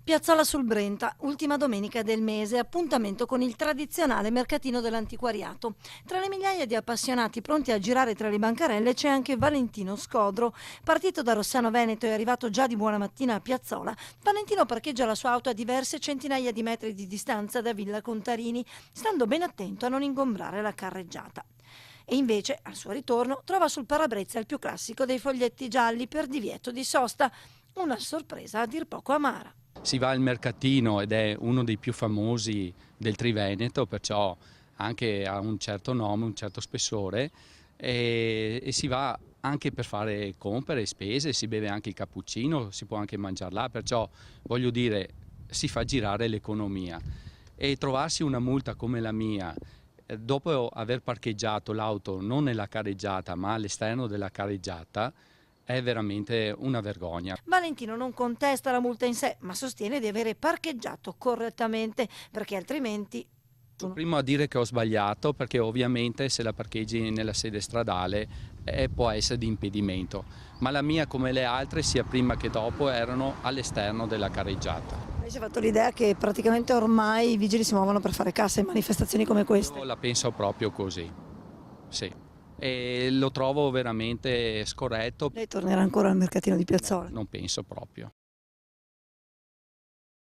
Piazzola sul Brenta, ultima domenica del mese, appuntamento con il tradizionale mercatino dell'antiquariato. Tra le migliaia di appassionati pronti a girare tra le bancarelle c'è anche Valentino Scodro. Partito da Rossano Veneto e arrivato già di buona mattina a Piazzola, Valentino parcheggia la sua auto a diverse centinaia di metri di distanza da Villa Contarini, stando ben attento a non ingombrare la carreggiata. E invece, al suo ritorno, trova sul parabrezza il più classico dei foglietti gialli per divieto di sosta. Una sorpresa a dir poco amara. Si va al mercatino ed è uno dei più famosi del Triveneto, perciò anche ha un certo nome, un certo spessore e si va anche per fare compere, spese, si beve anche il cappuccino, si può anche mangiare là, perciò voglio dire si fa girare l'economia e trovarsi una multa come la mia dopo aver parcheggiato l'auto non nella carreggiata ma all'esterno della carreggiata è veramente una vergogna. Valentino non contesta la multa in sé, ma sostiene di avere parcheggiato correttamente, perché altrimenti... Primo a dire che ho sbagliato, perché ovviamente se la parcheggi nella sede stradale può essere di impedimento, ma la mia come le altre sia prima che dopo erano all'esterno della carreggiata. Lei si è fatto l'idea che praticamente ormai i vigili si muovono per fare cassa in manifestazioni come queste? Io la penso proprio così, sì, e lo trovo veramente scorretto. Lei tornerà ancora al mercatino di Piazzola? Non penso proprio.